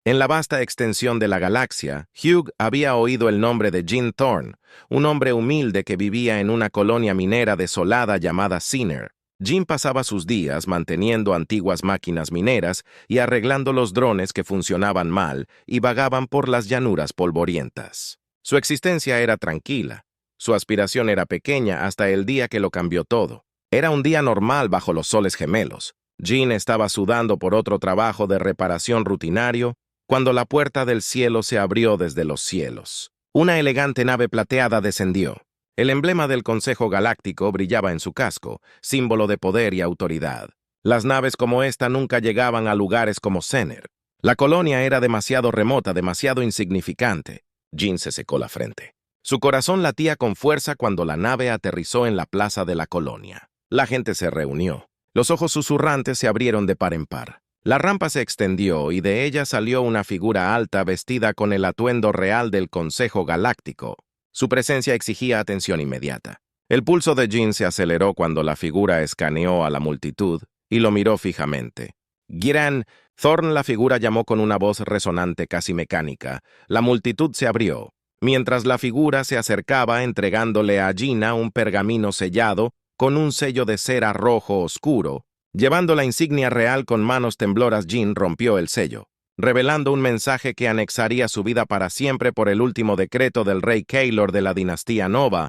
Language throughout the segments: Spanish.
En la vasta extensión de la galaxia, Hugh había oído el nombre de Jean Thorne, un hombre humilde que vivía en una colonia minera desolada llamada Sinner. Jean pasaba sus días manteniendo antiguas máquinas mineras y arreglando los drones que funcionaban mal y vagaban por las llanuras polvorientas. Su existencia era tranquila. Su aspiración era pequeña hasta el día que lo cambió todo. Era un día normal bajo los soles gemelos. Jean estaba sudando por otro trabajo de reparación rutinario cuando la puerta del cielo se abrió desde los cielos. Una elegante nave plateada descendió. El emblema del Consejo Galáctico brillaba en su casco, símbolo de poder y autoridad. Las naves como esta nunca llegaban a lugares como Zener. La colonia era demasiado remota, demasiado insignificante. Jean se secó la frente. Su corazón latía con fuerza cuando la nave aterrizó en la plaza de la colonia. La gente se reunió. Los ojos susurrantes se abrieron de par en par. La rampa se extendió y de ella salió una figura alta vestida con el atuendo real del Consejo Galáctico. Su presencia exigía atención inmediata. El pulso de Jean se aceleró cuando la figura escaneó a la multitud y lo miró fijamente. «Giran», Thorne, la figura llamó con una voz resonante casi mecánica. La multitud se abrió, mientras la figura se acercaba entregándole a Gina un pergamino sellado con un sello de cera rojo oscuro. Llevando la insignia real con manos tembloras, Jean rompió el sello, revelando un mensaje que anexaría su vida para siempre por el último decreto del rey Kaelor de la dinastía Nova.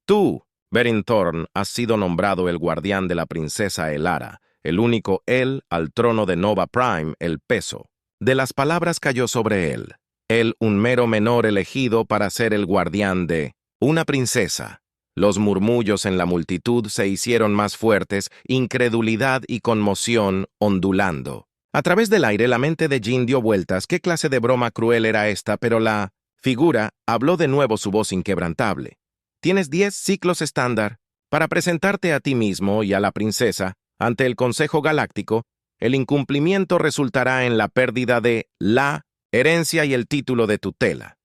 Tú, Verin Thorne, has sido nombrado el guardián de la princesa Elara, el único él al trono de Nova Prime, el peso. De las palabras cayó sobre él. Él, un mero menor elegido para ser el guardián de una princesa. Los murmullos en la multitud se hicieron más fuertes, incredulidad y conmoción ondulando. A través del aire la mente de Jean dio vueltas. ¿Qué clase de broma cruel era esta? Pero la figura habló de nuevo su voz inquebrantable. Tienes 10 ciclos estándar para presentarte a ti mismo y a la princesa ante el Consejo Galáctico. El incumplimiento resultará en la pérdida de la herencia y el título de tutela.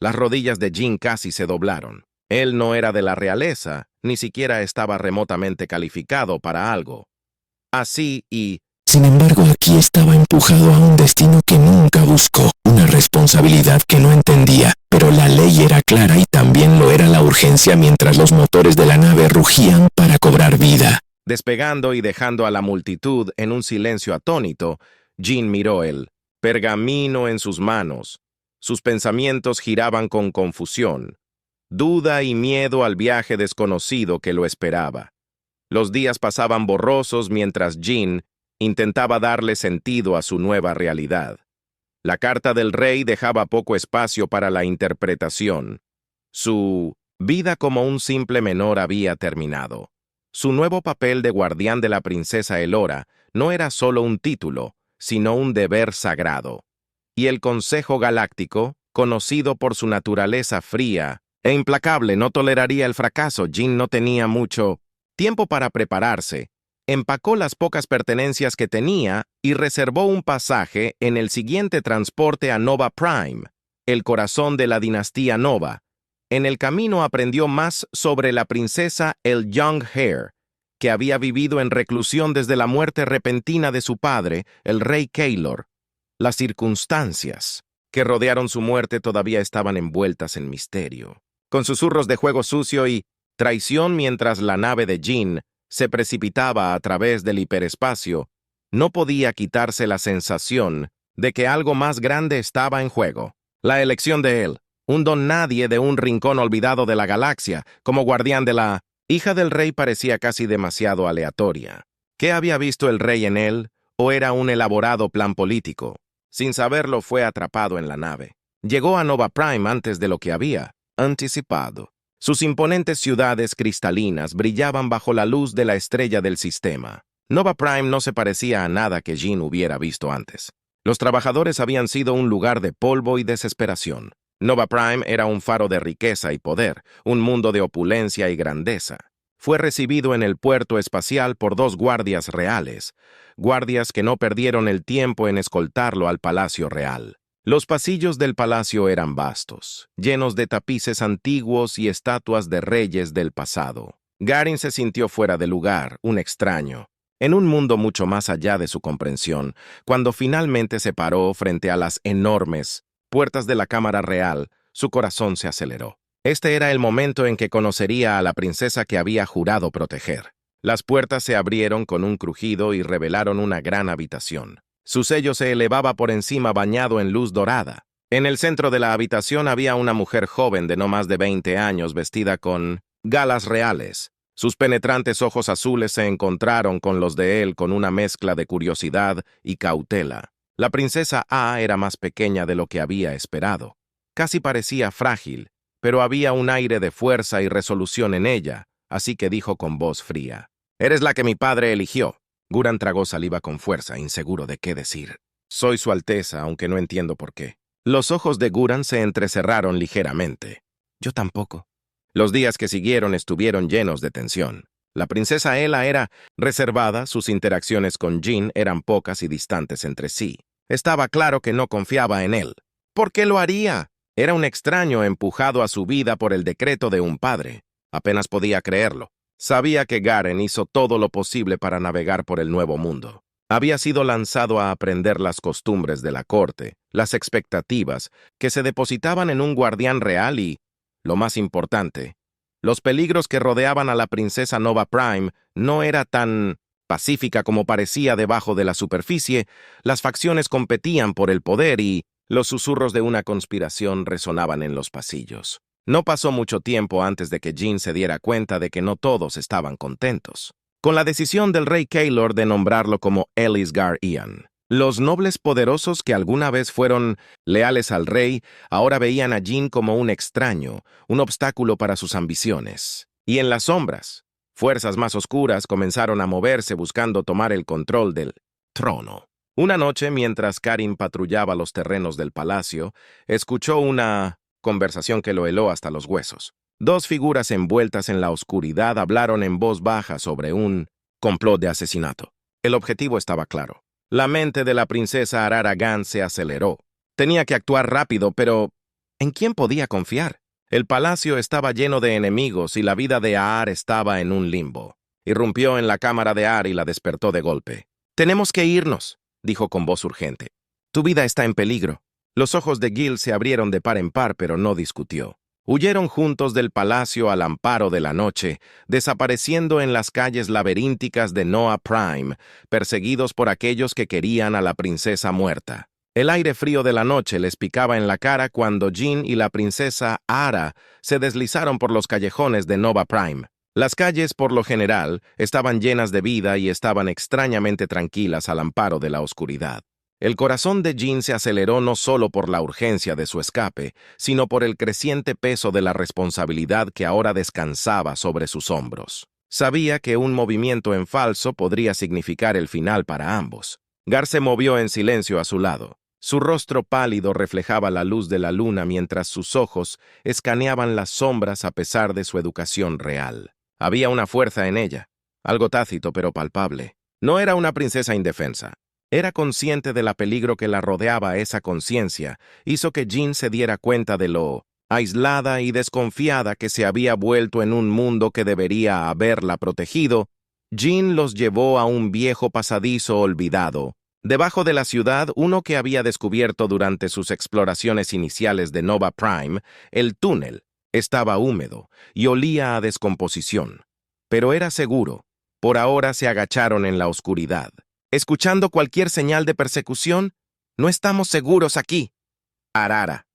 Las rodillas de Jean casi se doblaron. Él no era de la realeza, ni siquiera estaba remotamente calificado para algo. Así y... Sin embargo, aquí estaba empujado a un destino que nunca buscó, una responsabilidad que no entendía, pero la ley era clara y también lo era la urgencia mientras los motores de la nave rugían para cobrar vida. Despegando y dejando a la multitud en un silencio atónito, Jean miró el pergamino en sus manos. Sus pensamientos giraban con confusión. Duda y miedo al viaje desconocido que lo esperaba. Los días pasaban borrosos mientras Jean intentaba darle sentido a su nueva realidad. La carta del rey dejaba poco espacio para la interpretación. Su vida como un simple menor había terminado. Su nuevo papel de guardián de la princesa Elora no era solo un título, sino un deber sagrado. Y el Consejo Galáctico, conocido por su naturaleza fría e implacable, no toleraría el fracaso. Jean no tenía mucho tiempo para prepararse. Empacó las pocas pertenencias que tenía y reservó un pasaje en el siguiente transporte a Nova Prime, el corazón de la dinastía Nova. En el camino aprendió más sobre la princesa El Young Hair, que había vivido en reclusión desde la muerte repentina de su padre, el rey Kaelor. Las circunstancias que rodearon su muerte todavía estaban envueltas en misterio. Con susurros de juego sucio y traición mientras la nave de Jean se precipitaba a través del hiperespacio, no podía quitarse la sensación de que algo más grande estaba en juego. La elección de él, un don nadie de un rincón olvidado de la galaxia, como guardián de la hija del rey, parecía casi demasiado aleatoria. ¿Qué había visto el rey en él? ¿O era un elaborado plan político? Sin saberlo, fue atrapado en la nave. Llegó a Nova Prime antes de lo que había anticipado. Sus imponentes ciudades cristalinas brillaban bajo la luz de la estrella del sistema. Nova Prime no se parecía a nada que Jean hubiera visto antes. Los trabajadores habían sido un lugar de polvo y desesperación. Nova Prime era un faro de riqueza y poder, un mundo de opulencia y grandeza. Fue recibido en el puerto espacial por 2 guardias reales, guardias que no perdieron el tiempo en escoltarlo al Palacio Real. Los pasillos del palacio eran vastos, llenos de tapices antiguos y estatuas de reyes del pasado. Garin se sintió fuera de lugar, un extraño. En un mundo mucho más allá de su comprensión, cuando finalmente se paró frente a las enormes puertas de la Cámara Real, su corazón se aceleró. Este era el momento en que conocería a la princesa que había jurado proteger. Las puertas se abrieron con un crujido y revelaron una gran habitación. Su sello se elevaba por encima bañado en luz dorada. En el centro de la habitación había una mujer joven de no más de 20 años vestida con galas reales. Sus penetrantes ojos azules se encontraron con los de él con una mezcla de curiosidad y cautela. La princesa A era más pequeña de lo que había esperado. Casi parecía frágil, pero había un aire de fuerza y resolución en ella, así que dijo con voz fría: «Eres la que mi padre eligió». Guran tragó saliva con fuerza, inseguro de qué decir. «Soy su Alteza, aunque no entiendo por qué». Los ojos de Guran se entrecerraron ligeramente. «Yo tampoco». Los días que siguieron estuvieron llenos de tensión. La princesa Ela era reservada, sus interacciones con Jin eran pocas y distantes entre sí. Estaba claro que no confiaba en él. ¿Por qué lo haría? Era un extraño empujado a su vida por el decreto de un padre. Apenas podía creerlo. Sabía que Garen hizo todo lo posible para navegar por el nuevo mundo. Había sido lanzado a aprender las costumbres de la corte, las expectativas que se depositaban en un guardián real y, lo más importante, los peligros que rodeaban a la princesa Nova Prime. No era tan pacífica como parecía debajo de la superficie. Las facciones competían por el poder y los susurros de una conspiración resonaban en los pasillos. No pasó mucho tiempo antes de que Jin se diera cuenta de que no todos estaban contentos con la decisión del rey Kaelor de nombrarlo como Elisgar Ian. Los nobles poderosos que alguna vez fueron leales al rey ahora veían a Jin como un extraño, un obstáculo para sus ambiciones. Y en las sombras, fuerzas más oscuras comenzaron a moverse buscando tomar el control del trono. Una noche, mientras Karin patrullaba los terrenos del palacio, escuchó una conversación que lo heló hasta los huesos. Dos figuras envueltas en la oscuridad hablaron en voz baja sobre un complot de asesinato. El objetivo estaba claro. La mente de la princesa Araragan se aceleró. Tenía que actuar rápido, pero ¿en quién podía confiar? El palacio estaba lleno de enemigos y la vida de Aar estaba en un limbo. Irrumpió en la cámara de Aar y la despertó de golpe. «Tenemos que irnos», dijo con voz urgente. «Tu vida está en peligro». Los ojos de Gil se abrieron de par en par, pero no discutió. Huyeron juntos del palacio al amparo de la noche, desapareciendo en las calles laberínticas de Noa Prime, perseguidos por aquellos que querían a la princesa muerta. El aire frío de la noche les picaba en la cara cuando Jin y la princesa Ara se deslizaron por los callejones de Nova Prime. Las calles, por lo general, estaban llenas de vida y estaban extrañamente tranquilas al amparo de la oscuridad. El corazón de Jin se aceleró no solo por la urgencia de su escape, sino por el creciente peso de la responsabilidad que ahora descansaba sobre sus hombros. Sabía que un movimiento en falso podría significar el final para ambos. Gar se movió en silencio a su lado. Su rostro pálido reflejaba la luz de la luna mientras sus ojos escaneaban las sombras a pesar de su educación real. Había una fuerza en ella, algo tácito pero palpable. No era una princesa indefensa. Era consciente del peligro que la rodeaba. Esa conciencia hizo que Jin se diera cuenta de lo aislada y desconfiada que se había vuelto en un mundo que debería haberla protegido. Jin los llevó a un viejo pasadizo olvidado. Debajo de la ciudad, uno que había descubierto durante sus exploraciones iniciales de Nova Prime, el túnel estaba húmedo y olía a descomposición. Pero era seguro. Por ahora se agacharon en la oscuridad. Escuchando cualquier señal de persecución, «No estamos seguros aquí». «Arara»,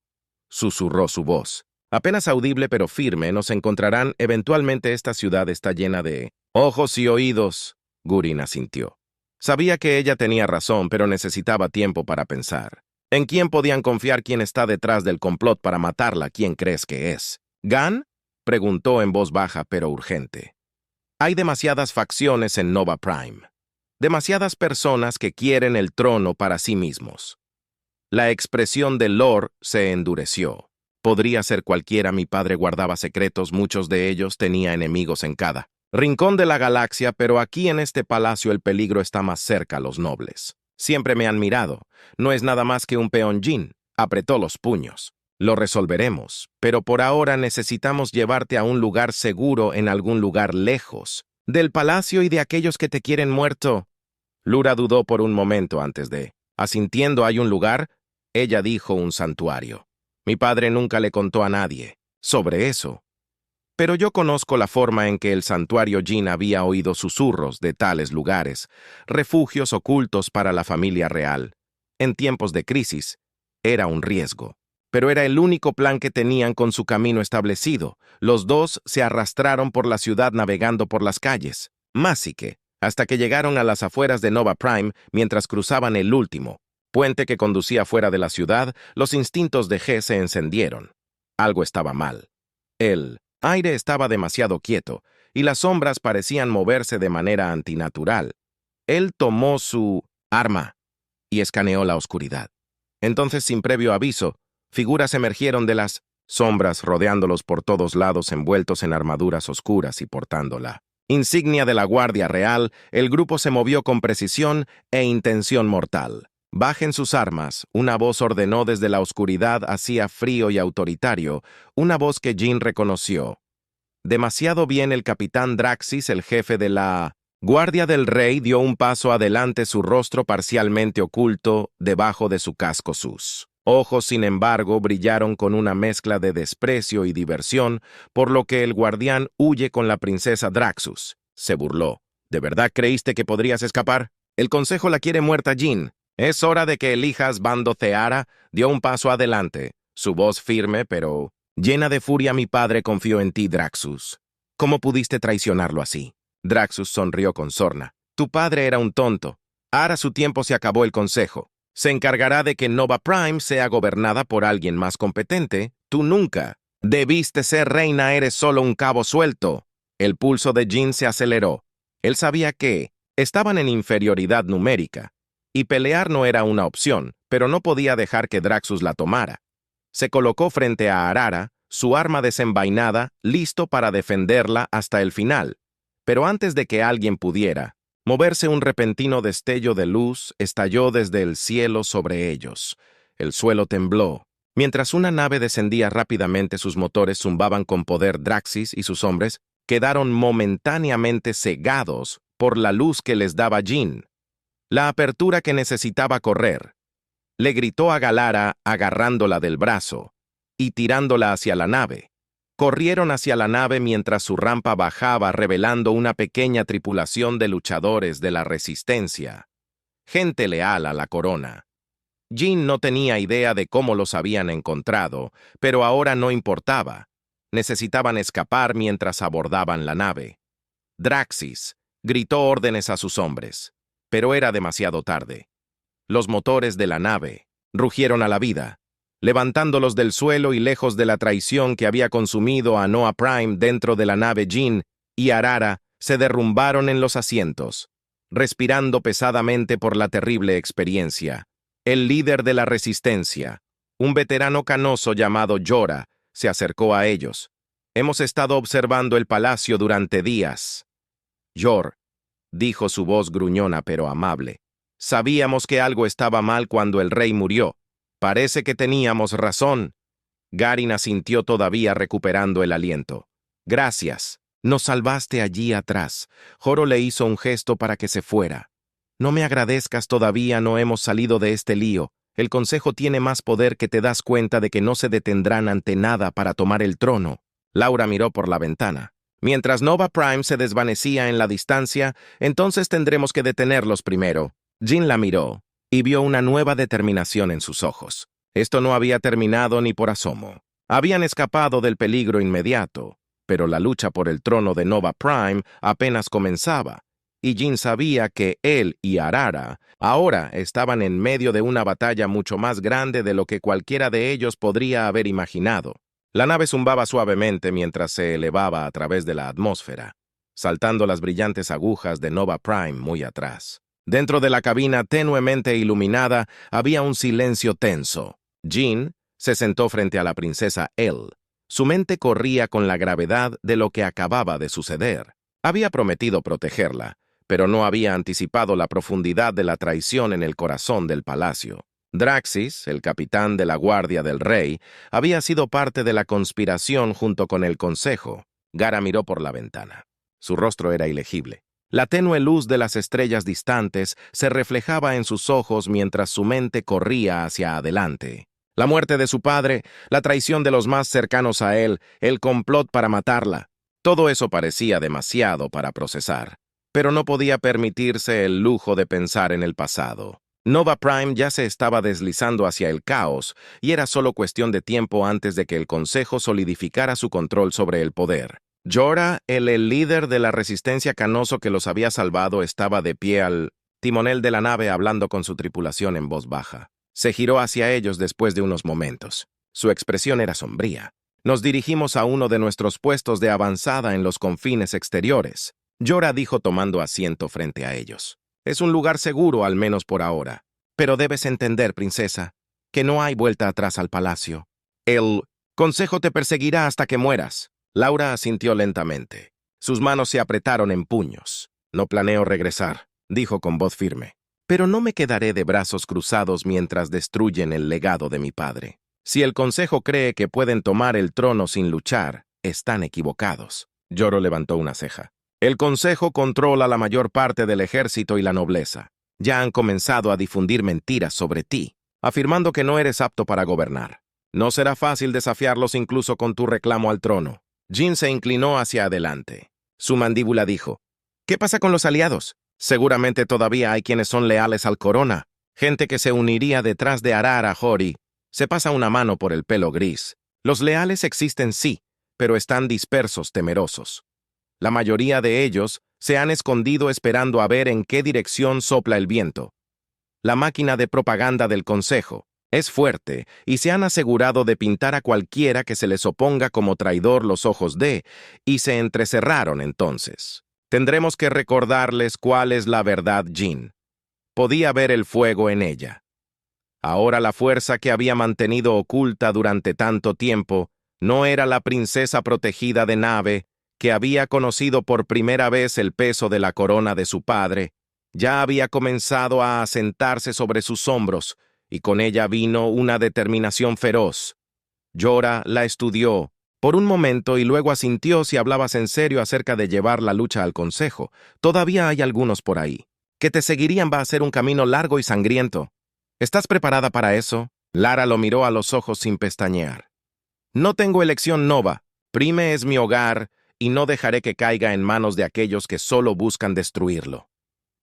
susurró su voz. Apenas audible pero firme, «nos encontrarán. Eventualmente esta ciudad está llena de ojos y oídos». Gurin asintió. Sabía que ella tenía razón, pero necesitaba tiempo para pensar. ¿En quién podían confiar? ¿Quién está detrás del complot para matarla? ¿Quién crees que es? ¿Gan?, preguntó en voz baja pero urgente. Hay demasiadas facciones en Nova Prime. Demasiadas personas que quieren el trono para sí mismos. La expresión de Lord se endureció. Podría ser cualquiera. Mi padre guardaba secretos, muchos de ellos tenía enemigos en cada rincón de la galaxia, pero aquí en este palacio el peligro está más cerca a los nobles. Siempre me han mirado. No es nada más que un peón. Jin apretó los puños. Lo resolveremos, pero por ahora necesitamos llevarte a un lugar seguro, en algún lugar lejos. Del palacio y de aquellos que te quieren muerto. Lura dudó por un momento antes de, asintiendo hay un lugar, ella dijo un santuario. Mi padre nunca le contó a nadie sobre eso. Pero yo conozco la forma en que el santuario Jin había oído susurros de tales lugares, refugios ocultos para la familia real. En tiempos de crisis, era un riesgo. Pero era el único plan que tenían con su camino establecido. Los dos se arrastraron por la ciudad navegando por las calles, Másique, hasta que llegaron a las afueras de Nova Prime mientras cruzaban el último puente que conducía fuera de la ciudad. Los instintos de G se encendieron. Algo estaba mal. El aire estaba demasiado quieto y las sombras parecían moverse de manera antinatural. Él tomó su arma y escaneó la oscuridad. Entonces, sin previo aviso, figuras emergieron de las sombras rodeándolos por todos lados envueltos en armaduras oscuras y portando la insignia de la Guardia Real. El grupo se movió con precisión e intención mortal. Bajen sus armas, una voz ordenó desde la oscuridad. Hacía frío y autoritario, una voz que Jin reconoció. Demasiado bien. El capitán Draxis, el jefe de la Guardia del Rey, dio un paso adelante, su rostro parcialmente oculto debajo de su casco. Sus ojos, sin embargo, brillaron con una mezcla de desprecio y diversión, por lo que el guardián huye con la princesa Draxus. Se burló. ¿De verdad creíste que podrías escapar? El consejo la quiere muerta, Jin. Es hora de que elijas bando. Ceara dio un paso adelante, su voz firme pero llena de furia. Mi padre confió en ti, Draxus. ¿Cómo pudiste traicionarlo así? Draxus sonrió con sorna. Tu padre era un tonto. Ahora su tiempo se acabó. El consejo se encargará de que Nova Prime sea gobernada por alguien más competente. Tú nunca debiste ser reina, eres solo un cabo suelto. El pulso de Jin se aceleró. Él sabía que estaban en inferioridad numérica y pelear no era una opción, pero no podía dejar que Draxus la tomara. Se colocó frente a Arara, su arma desenvainada, listo para defenderla hasta el final. Pero antes de que alguien pudiera moverse, un repentino destello de luz estalló desde el cielo sobre ellos. El suelo tembló. Mientras una nave descendía rápidamente, sus motores zumbaban con poder. Draxis y sus hombres quedaron momentáneamente cegados por la luz que les daba Jin. La apertura que necesitaba correr. Le gritó a Galara, agarrándola del brazo y tirándola hacia la nave. Corrieron hacia la nave mientras su rampa bajaba, revelando una pequeña tripulación de luchadores de la Resistencia. Gente leal a la corona. Jin no tenía idea de cómo los habían encontrado, pero ahora no importaba. Necesitaban escapar mientras abordaban la nave. Draxis gritó órdenes a sus hombres, pero era demasiado tarde. Los motores de la nave rugieron a la vida, levantándolos del suelo y lejos de la traición que había consumido a Nova Prime. Dentro de la nave, Jin y Arara se derrumbaron en los asientos, respirando pesadamente por la terrible experiencia. El líder de la Resistencia, un veterano canoso llamado Jorah, se acercó a ellos. Hemos estado observando el palacio durante días. Jorah, dijo su voz gruñona pero amable. Sabíamos que algo estaba mal cuando el rey murió. Parece que teníamos razón. Garin asintió, todavía recuperando el aliento. Gracias. Nos salvaste allí atrás. Joro le hizo un gesto para que se fuera. No me agradezcas, todavía no hemos salido de este lío. El consejo tiene más poder que te das cuenta de que no se detendrán ante nada para tomar el trono. Laura miró por la ventana. Mientras Nova Prime se desvanecía en la distancia, entonces tendremos que detenerlos primero. Jin la miró y vio una nueva determinación en sus ojos. Esto no había terminado ni por asomo. Habían escapado del peligro inmediato, pero la lucha por el trono de Nova Prime apenas comenzaba, y Jin sabía que él y Arara ahora estaban en medio de una batalla mucho más grande de lo que cualquiera de ellos podría haber imaginado. La nave zumbaba suavemente mientras se elevaba a través de la atmósfera, saltando las brillantes agujas de Nova Prime muy atrás. Dentro de la cabina tenuemente iluminada había un silencio tenso. Jin se sentó frente a la princesa Elle. Su mente corría con la gravedad de lo que acababa de suceder. Había prometido protegerla, pero no había anticipado la profundidad de la traición en el corazón del palacio. Draxis, el capitán de la Guardia del Rey, había sido parte de la conspiración junto con el consejo. Gara miró por la ventana. Su rostro era ilegible. La tenue luz de las estrellas distantes se reflejaba en sus ojos mientras su mente corría hacia adelante. La muerte de su padre, la traición de los más cercanos a él, el complot para matarla. Todo eso parecía demasiado para procesar. Pero no podía permitirse el lujo de pensar en el pasado. Nova Prime ya se estaba deslizando hacia el caos, y era solo cuestión de tiempo antes de que el Consejo solidificara su control sobre el poder. Jorah, el líder de la resistencia canoso que los había salvado, estaba de pie al timonel de la nave hablando con su tripulación en voz baja. Se giró hacia ellos después de unos momentos. Su expresión era sombría. Nos dirigimos a uno de nuestros puestos de avanzada en los confines exteriores. Jorah dijo tomando asiento frente a ellos. Es un lugar seguro, al menos por ahora. Pero debes entender, princesa, que no hay vuelta atrás al palacio. El Consejo te perseguirá hasta que mueras. Laura asintió lentamente. Sus manos se apretaron en puños. No planeo regresar, dijo con voz firme. Pero no me quedaré de brazos cruzados mientras destruyen el legado de mi padre. Si el Consejo cree que pueden tomar el trono sin luchar, están equivocados. Jorah levantó una ceja. El Consejo controla la mayor parte del ejército y la nobleza. Ya han comenzado a difundir mentiras sobre ti, afirmando que no eres apto para gobernar. No será fácil desafiarlos incluso con tu reclamo al trono. Jyn se inclinó hacia adelante. Su mandíbula dijo, ¿qué pasa con los aliados? Seguramente todavía hay quienes son leales al corona, gente que se uniría detrás de Arar Ahori. Se pasa una mano por el pelo gris. Los leales existen sí, pero están dispersos, temerosos. La mayoría de ellos se han escondido esperando a ver en qué dirección sopla el viento. La máquina de propaganda del Consejo es fuerte y se han asegurado de pintar a cualquiera que se les oponga como traidor los ojos y se entrecerraron entonces. Tendremos que recordarles cuál es la verdad, Jyn. Podía ver el fuego en ella. Ahora la fuerza que había mantenido oculta durante tanto tiempo no era la princesa protegida de Nave, que había conocido por primera vez el peso de la corona de su padre. Ya había comenzado a asentarse sobre sus hombros, y con ella vino una determinación feroz. Jorah la estudió por un momento y luego asintió si hablabas en serio acerca de llevar la lucha al Consejo. Todavía hay algunos por ahí. Que te seguirían va a ser un camino largo y sangriento. ¿Estás preparada para eso? Lara lo miró a los ojos sin pestañear. No tengo elección, Nova. Prime es mi hogar y no dejaré que caiga en manos de aquellos que solo buscan destruirlo.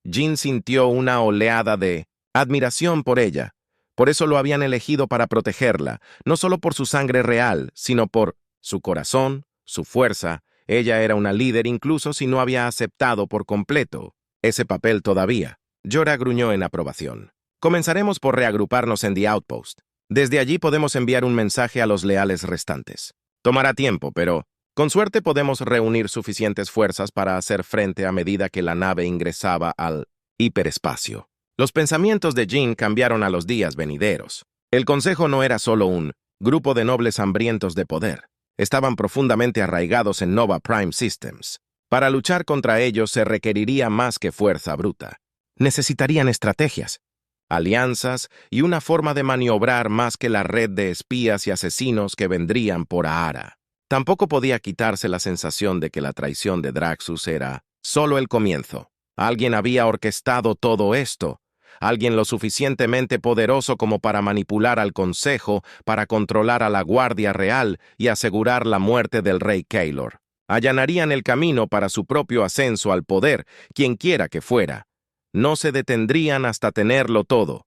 Jyn sintió una oleada de admiración por ella. Por eso lo habían elegido para protegerla, no solo por su sangre real, sino por su corazón, su fuerza. Ella era una líder incluso si no había aceptado por completo ese papel todavía. Jorah gruñó en aprobación. Comenzaremos por reagruparnos en The Outpost. Desde allí podemos enviar un mensaje a los leales restantes. Tomará tiempo, pero con suerte podemos reunir suficientes fuerzas para hacer frente a medida que la nave ingresaba al hiperespacio. Los pensamientos de Jyn cambiaron a los días venideros. El Consejo no era solo un grupo de nobles hambrientos de poder. Estaban profundamente arraigados en Nova Prime Systems. Para luchar contra ellos se requeriría más que fuerza bruta. Necesitarían estrategias, alianzas y una forma de maniobrar más que la red de espías y asesinos que vendrían por Ahara. Tampoco podía quitarse la sensación de que la traición de Draxus era solo el comienzo. Alguien había orquestado todo esto. Alguien lo suficientemente poderoso como para manipular al Consejo, para controlar a la Guardia Real y asegurar la muerte del rey Kaelor. Allanarían el camino para su propio ascenso al poder, quienquiera que fuera. No se detendrían hasta tenerlo todo.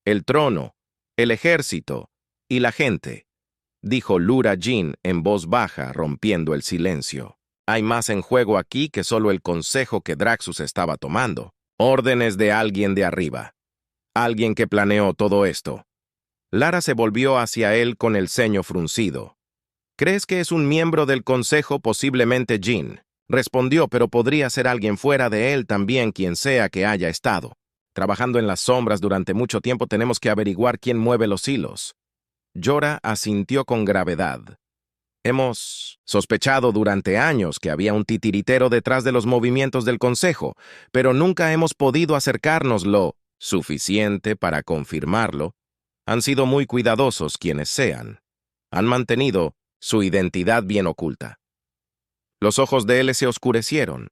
El trono, el ejército y la gente, dijo Lura Jyn en voz baja, rompiendo el silencio. Hay más en juego aquí que solo el consejo que Draxus estaba tomando. Órdenes de alguien de arriba. Alguien que planeó todo esto. Lara se volvió hacia él con el ceño fruncido. ¿Crees que es un miembro del consejo, posiblemente Jyn? Respondió, pero podría ser alguien fuera de él también, quien sea que haya estado. Trabajando en las sombras durante mucho tiempo tenemos que averiguar quién mueve los hilos. Jorah asintió con gravedad. Hemos sospechado durante años que había un titiritero detrás de los movimientos del Consejo, pero nunca hemos podido acercarnos lo suficiente para confirmarlo. Han sido muy cuidadosos quienes sean. Han mantenido su identidad bien oculta. Los ojos de él se oscurecieron.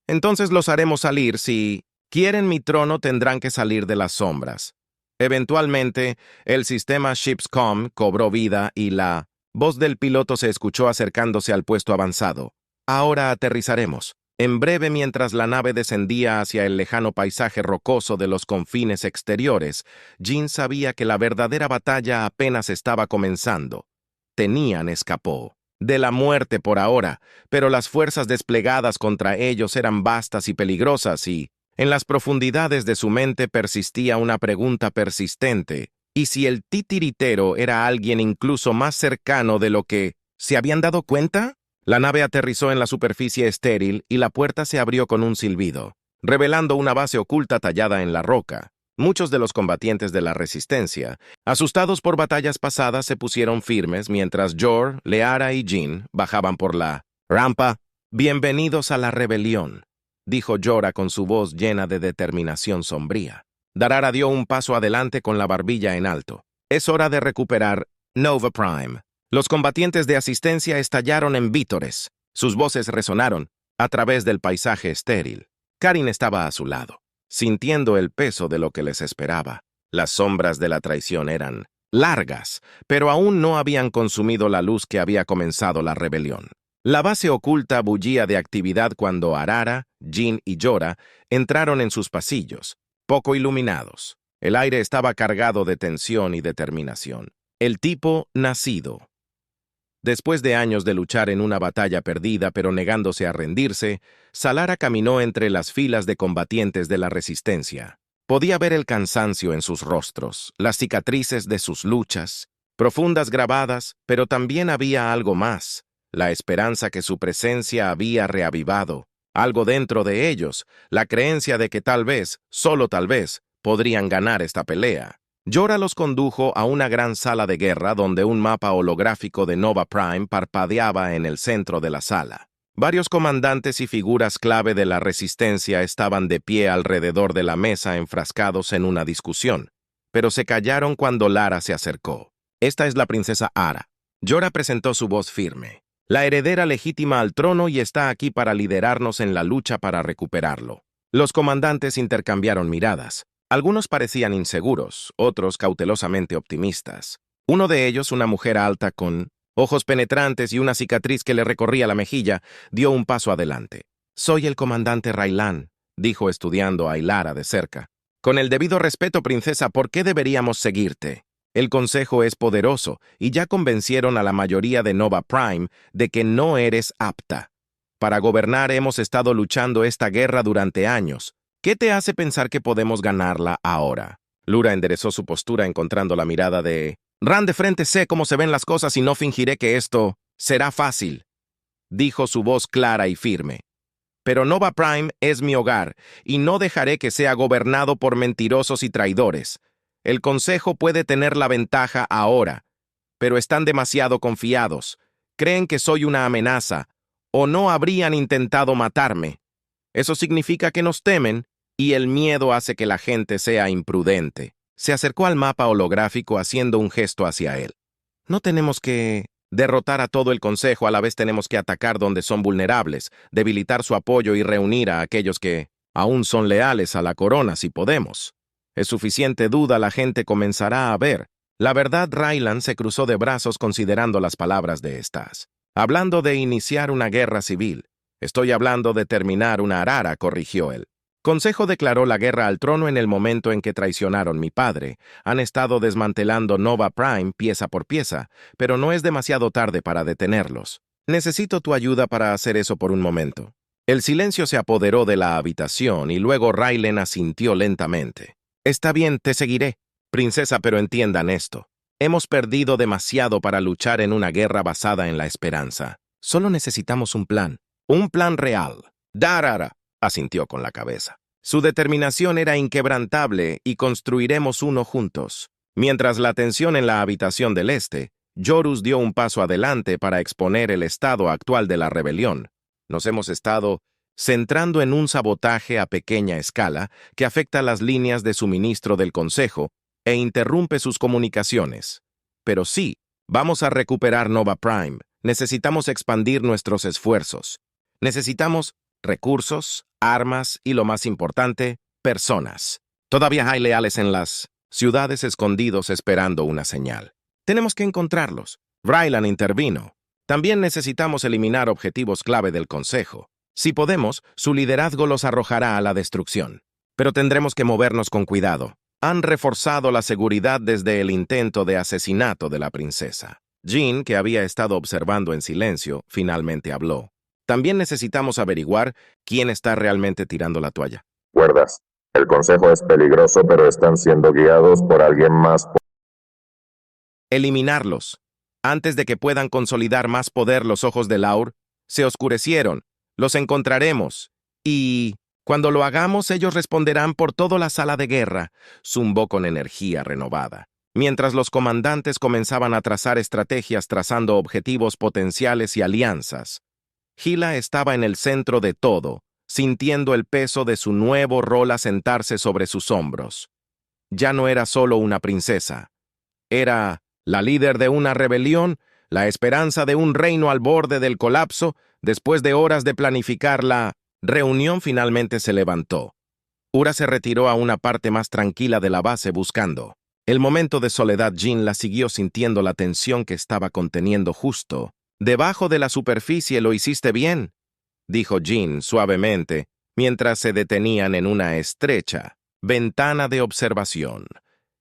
Entonces los haremos salir. Si quieren mi trono, tendrán que salir de las sombras. Eventualmente, el sistema Shipscom cobró vida y la voz del piloto se escuchó acercándose al puesto avanzado. Ahora aterrizaremos. En breve, mientras la nave descendía hacia el lejano paisaje rocoso de los confines exteriores, Jin sabía que la verdadera batalla apenas estaba comenzando. Tenían escapó de la muerte por ahora, pero las fuerzas desplegadas contra ellos eran vastas y peligrosas y, en las profundidades de su mente persistía una pregunta persistente. ¿Y si el titiritero era alguien incluso más cercano de lo que se habían dado cuenta? La nave aterrizó en la superficie estéril y la puerta se abrió con un silbido, revelando una base oculta tallada en la roca. Muchos de los combatientes de la Resistencia, asustados por batallas pasadas, se pusieron firmes mientras Jor, Leara y Jin bajaban por la rampa. «Bienvenidos a la rebelión», dijo Jorah con su voz llena de determinación sombría. Darara dio un paso adelante con la barbilla en alto. «Es hora de recuperar Nova Prime». Los combatientes de asistencia estallaron en vítores. Sus voces resonaron a través del paisaje estéril. Karin estaba a su lado, sintiendo el peso de lo que les esperaba. Las sombras de la traición eran largas, pero aún no habían consumido la luz que había comenzado la rebelión. La base oculta bullía de actividad cuando Arara, Jin y Jorah entraron en sus pasillos, poco iluminados. El aire estaba cargado de tensión y determinación. El tipo nacido. Después de años de luchar en una batalla perdida pero negándose a rendirse, Salara caminó entre las filas de combatientes de la Resistencia. Podía ver el cansancio en sus rostros, las cicatrices de sus luchas, profundas grabadas, pero también había algo más, la esperanza que su presencia había reavivado, algo dentro de ellos, la creencia de que tal vez, solo tal vez, podrían ganar esta pelea. Jorah los condujo a una gran sala de guerra donde un mapa holográfico de Nova Prime parpadeaba en el centro de la sala. Varios comandantes y figuras clave de la Resistencia estaban de pie alrededor de la mesa enfrascados en una discusión, pero se callaron cuando Lara se acercó. «Esta es la princesa Ara». Jorah presentó su voz firme. «La heredera legítima al trono y está aquí para liderarnos en la lucha para recuperarlo». Los comandantes intercambiaron miradas. Algunos parecían inseguros, otros cautelosamente optimistas. Uno de ellos, una mujer alta con ojos penetrantes y una cicatriz que le recorría la mejilla, dio un paso adelante. «Soy el comandante Raylan», dijo estudiando a Ilara de cerca. «Con el debido respeto, princesa, ¿por qué deberíamos seguirte? El consejo es poderoso y ya convencieron a la mayoría de Nova Prime de que no eres apta. Para gobernar hemos estado luchando esta guerra durante años. ¿Qué te hace pensar que podemos ganarla ahora?» Lura enderezó su postura encontrando la mirada de «Ran de frente, sé cómo se ven las cosas y no fingiré que esto será fácil», dijo su voz clara y firme. «Pero Nova Prime es mi hogar y no dejaré que sea gobernado por mentirosos y traidores. El Consejo puede tener la ventaja ahora, pero están demasiado confiados. Creen que soy una amenaza o no habrían intentado matarme. Eso significa que nos temen y el miedo hace que la gente sea imprudente». Se acercó al mapa holográfico haciendo un gesto hacia él. «No tenemos que derrotar a todo el Consejo, a la vez tenemos que atacar donde son vulnerables, debilitar su apoyo y reunir a aquellos que aún son leales a la corona si podemos. Es suficiente duda, la gente comenzará a ver». La verdad, Raylan se cruzó de brazos considerando las palabras de estas. «Hablando de iniciar una guerra civil. Estoy hablando de terminar una arara», corrigió él. «Consejo declaró la guerra al trono en el momento en que traicionaron mi padre. Han estado desmantelando Nova Prime pieza por pieza, pero no es demasiado tarde para detenerlos. Necesito tu ayuda para hacer eso por un momento». El silencio se apoderó de la habitación y luego Raylan asintió lentamente. «Está bien, te seguiré, princesa, pero entiendan esto. Hemos perdido demasiado para luchar en una guerra basada en la esperanza. Solo necesitamos un plan real». «Darara», asintió con la cabeza. Su determinación era inquebrantable y construiremos uno juntos. Mientras la tensión en la habitación del este, Jorus dio un paso adelante para exponer el estado actual de la rebelión. «Nos hemos estado centrando en un sabotaje a pequeña escala que afecta las líneas de suministro del Consejo e interrumpe sus comunicaciones. Pero sí, vamos a recuperar Nova Prime. Necesitamos expandir nuestros esfuerzos. Necesitamos recursos, armas y, lo más importante, personas. Todavía hay leales en las ciudades escondidos esperando una señal. Tenemos que encontrarlos. Rylan intervino. También necesitamos eliminar objetivos clave del Consejo. Si podemos, su liderazgo los arrojará a la destrucción. Pero tendremos que movernos con cuidado. Han reforzado la seguridad desde el intento de asesinato de la princesa. Jean, que había estado observando en silencio, finalmente habló. También necesitamos averiguar quién está realmente tirando la toalla. Cuerdas. El consejo es peligroso, pero están siendo guiados por alguien más. Eliminarlos. Antes de que puedan consolidar más poder, los ojos de Laur se oscurecieron. Los encontraremos. Y cuando lo hagamos, ellos responderán por toda la sala de guerra, zumbó con energía renovada. Mientras los comandantes comenzaban a trazar estrategias trazando objetivos potenciales y alianzas, Hila estaba en el centro de todo, sintiendo el peso de su nuevo rol asentarse sobre sus hombros. Ya no era solo una princesa. Era la líder de una rebelión, la esperanza de un reino al borde del colapso. Después de horas de planificar, la reunión finalmente se levantó. Ura se retiró a una parte más tranquila de la base buscando. El momento de soledad, Jean la siguió sintiendo la tensión que estaba conteniendo justo. Debajo de la superficie lo hiciste bien, dijo Jean suavemente, mientras se detenían en una estrecha ventana de observación.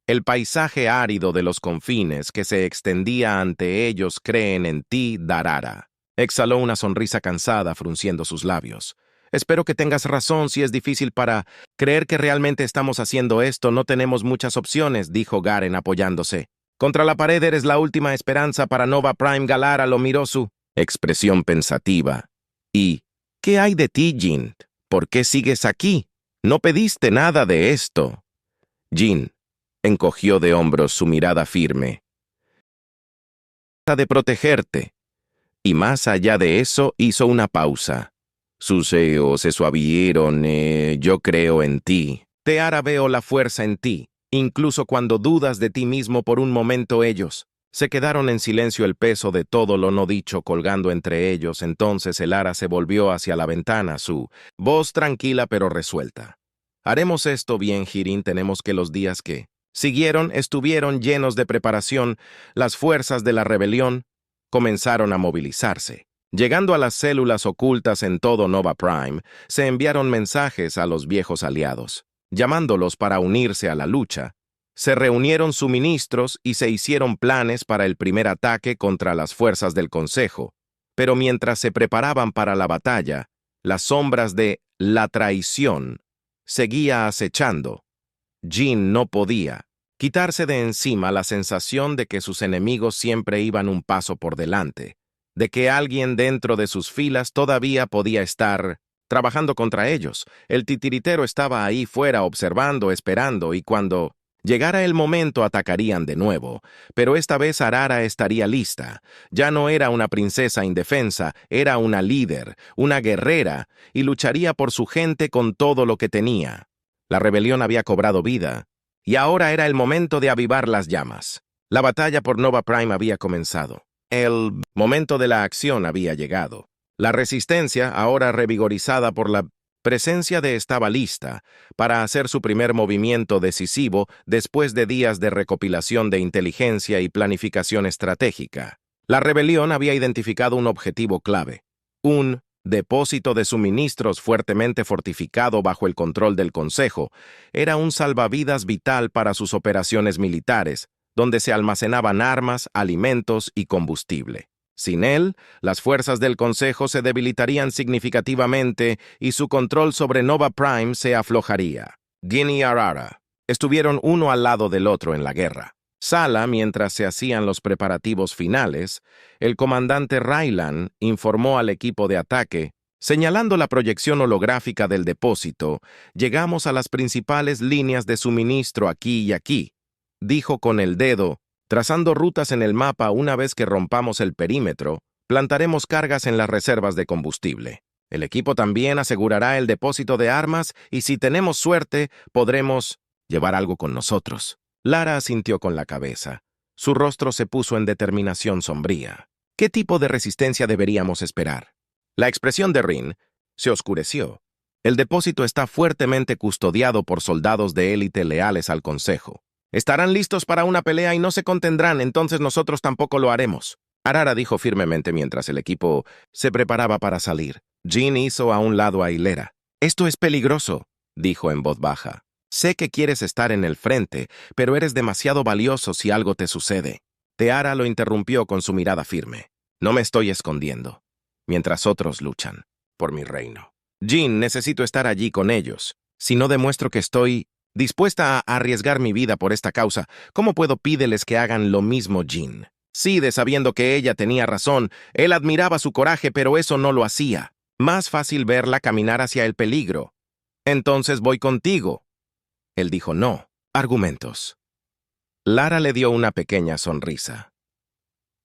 El paisaje árido de los confines que se extendía ante ellos. Creen en ti, Darara. Exhaló una sonrisa cansada, frunciendo sus labios. Espero que tengas razón. Si es difícil para creer que realmente estamos haciendo esto, no tenemos muchas opciones, dijo Garen apoyándose. Contra la pared eres la última esperanza para Nova Prime. Galara lo miró su expresión pensativa. ¿Y qué hay de ti, Jean? ¿Por qué sigues aquí? No pediste nada de esto. Jean encogió de hombros, su mirada firme. De protegerte. Y más allá de eso, hizo una pausa. Sus ojos se suavieron. Yo creo en ti. Ahora veo la fuerza en ti. Incluso cuando dudas de ti mismo por un momento. Ellos se quedaron en silencio, el peso de todo lo no dicho colgando entre ellos. Entonces el Ara se volvió hacia la ventana, su voz tranquila pero resuelta. Haremos esto bien, Hirin. Tenemos que los días que siguieron estuvieron llenos de preparación. Las fuerzas de la rebelión comenzaron a movilizarse. Llegando a las células ocultas en todo Nova Prime, se enviaron mensajes a los viejos aliados, llamándolos para unirse a la lucha. Se reunieron suministros y se hicieron planes para el primer ataque contra las fuerzas del Consejo. Pero mientras se preparaban para la batalla, las sombras de la traición seguía acechando. Jean no podía quitarse de encima la sensación de que sus enemigos siempre iban un paso por delante, de que alguien dentro de sus filas todavía podía estar trabajando contra ellos. El titiritero estaba ahí fuera observando, esperando, y cuando llegara el momento atacarían de nuevo. Pero esta vez Arara estaría lista. Ya no era una princesa indefensa, era una líder, una guerrera, y lucharía por su gente con todo lo que tenía. La rebelión había cobrado vida, y ahora era el momento de avivar las llamas. La batalla por Nova Prime había comenzado. El momento de la acción había llegado. La resistencia, ahora revigorizada por la presencia de estaba lista para hacer su primer movimiento decisivo después de días de recopilación de inteligencia y planificación estratégica. La rebelión había identificado un objetivo clave, un depósito de suministros fuertemente fortificado bajo el control del Consejo. Era un salvavidas vital para sus operaciones militares, donde se almacenaban armas, alimentos y combustible. Sin él, las fuerzas del Consejo se debilitarían significativamente y su control sobre Nova Prime se aflojaría. Gin y Arara estuvieron uno al lado del otro en la guerra. Sala, mientras se hacían los preparativos finales, el comandante Rylan informó al equipo de ataque, señalando la proyección holográfica del depósito. Llegamos a las principales líneas de suministro aquí y aquí, dijo con el dedo, trazando rutas en el mapa. Una vez que rompamos el perímetro, plantaremos cargas en las reservas de combustible. El equipo también asegurará el depósito de armas y si tenemos suerte, podremos llevar algo con nosotros. Lara asintió con la cabeza. Su rostro se puso en determinación sombría. ¿Qué tipo de resistencia deberíamos esperar? La expresión de Rin Se oscureció. El depósito está fuertemente custodiado por soldados de élite leales al Consejo. Estarán listos para una pelea y no se contendrán, entonces nosotros tampoco lo haremos. Arara dijo firmemente mientras el equipo se preparaba para salir. Jin hizo a un lado a Hilera. «Esto es peligroso», dijo en voz baja. «Sé que quieres estar en el frente, pero eres demasiado valioso si algo te sucede». Teara lo interrumpió con su mirada firme. «No me estoy escondiendo, mientras otros luchan por mi reino. Jin, necesito estar allí con ellos. Si no demuestro que estoy dispuesta a arriesgar mi vida por esta causa, ¿cómo puedo pídeles que hagan lo mismo, Jin?» Side, sabiendo que ella tenía razón, él admiraba su coraje, pero eso no lo hacía. Más fácil verla caminar hacia el peligro. «Entonces voy contigo». Él dijo no. Argumentos. Lara le dio una pequeña sonrisa.